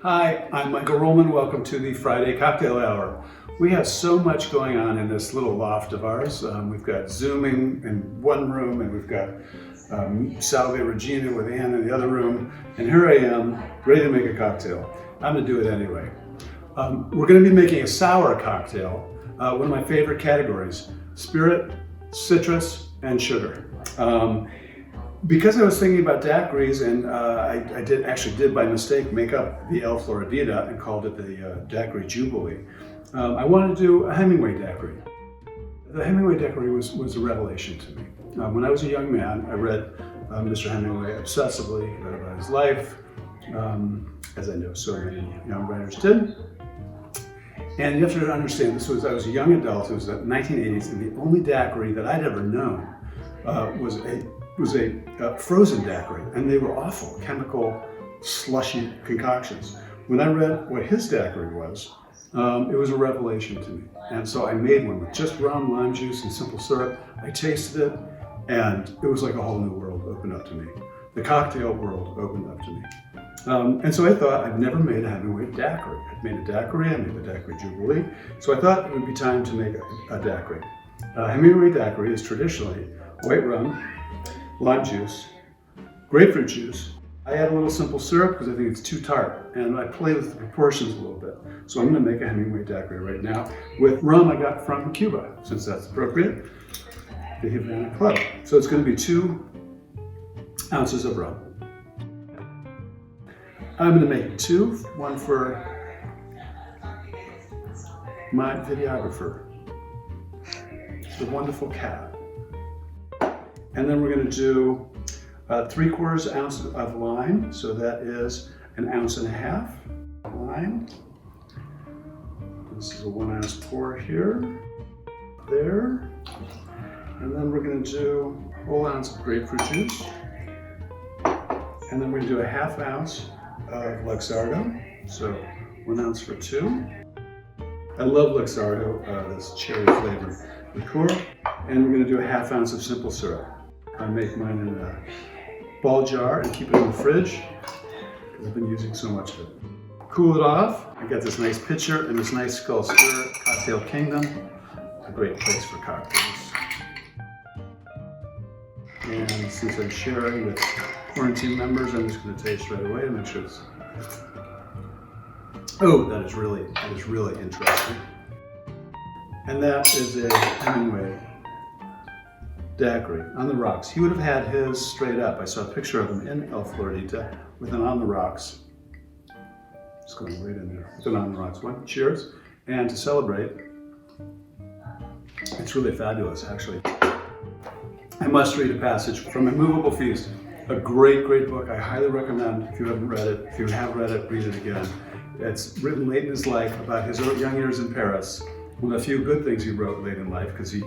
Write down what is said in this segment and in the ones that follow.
Hi, I'm Michael Ruhlman. Welcome to the Friday Cocktail Hour. We have so much going on in this little loft of ours. We've got Zooming in one room, and we've got Salve Regina with Anne in the other room. And here I am, ready to make a cocktail. I'm gonna do it anyway. We're gonna be making a sour cocktail, one of my favorite categories: spirit, citrus, and sugar. Because I was thinking about daiquiris, and I did by mistake make up the El Floridita and called it the Daiquiri Jubilee. I wanted to do a Hemingway Daiquiri. The Hemingway Daiquiri was a revelation to me. When I was a young man, I read Mr. Hemingway obsessively, read about his life, as I know so many young writers did. And you have to understand, I was a young adult, it was the 1980s, and the only daiquiri that I'd ever known was a frozen daiquiri, and they were awful, chemical, slushy concoctions. When I read what his daiquiri was, it was a revelation to me. And so I made one with just rum, lime juice, and simple syrup. I tasted it, and it was like a whole new world opened up to me. The cocktail world opened up to me. And so I thought, I've never made a Hemingway Daiquiri. I'd made a Daiquiri, I made the Daiquiri Jubilee, so I thought it would be time to make a Daiquiri. Hemingway Daiquiri is traditionally white rum, lime juice, grapefruit juice. I add a little simple syrup because I think it's too tart, and I play with the proportions a little bit. So I'm going to make a Hemingway Daiquiri right now with rum I got from Cuba, since that's appropriate, the Havana Club. So it's going to be 2 ounces of rum. I'm going to make 2, one for my videographer, the wonderful Kat. And then we're going to do 3/4 ounce of lime, so that is 1.5 ounces of lime. This is a 1 ounce pour here, there. And then we're going to do a whole ounce of grapefruit juice. And then we're going to do a 1/2 ounce of Luxardo, so 1 ounce for 2. I love Luxardo, this cherry flavored liqueur. And we're going to do a 1/2 ounce of simple syrup. I make mine in a ball jar and keep it in the fridge because I've been using so much of it. Cool it off. I got this nice pitcher and this nice Skull Stir Cocktail Kingdom. A great place for cocktails. And since I'm sharing with quarantine members, I'm just going to taste right away to make sure it's... Oh, that is really interesting. And that is a Hemingway Daiquiri on the rocks. He would have had his straight up. I saw a picture of him in El Floridita with an on the rocks. Just going right in there with an on the rocks one. Cheers. And to celebrate, it's really fabulous actually. I must read a passage from A Moveable Feast. A great book. I highly recommend if you haven't read it. If you have read it, read it again. It's written late in his life about his young years in Paris. One of the few good things he wrote late in life, because he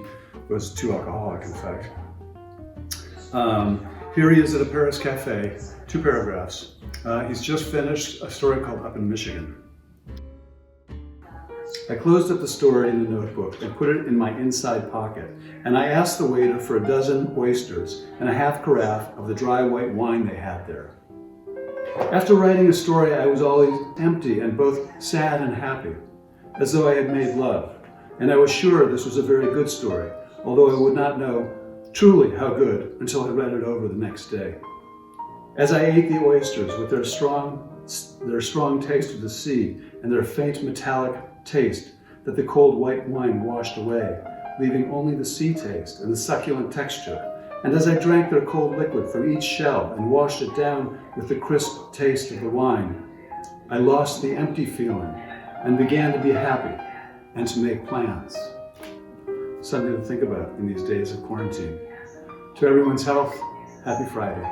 was too alcoholic, in fact. Here he is at a Paris cafe, 2 paragraphs. He's just finished a story called Up in Michigan. I closed up the story in the notebook and put it in my inside pocket, and I asked the waiter for 12 oysters and a 1/2 carafe of the dry white wine they had there. After writing a story, I was always empty and both sad and happy, as though I had made love, and I was sure this was a very good story, although I would not know truly how good until I read it over the next day. As I ate the oysters with their strong taste of the sea and their faint metallic taste that the cold white wine washed away, leaving only the sea taste and the succulent texture, and as I drank their cold liquid from each shell and washed it down with the crisp taste of the wine, I lost the empty feeling and began to be happy and to make plans. Something to think about in these days of quarantine. To everyone's health, happy Friday.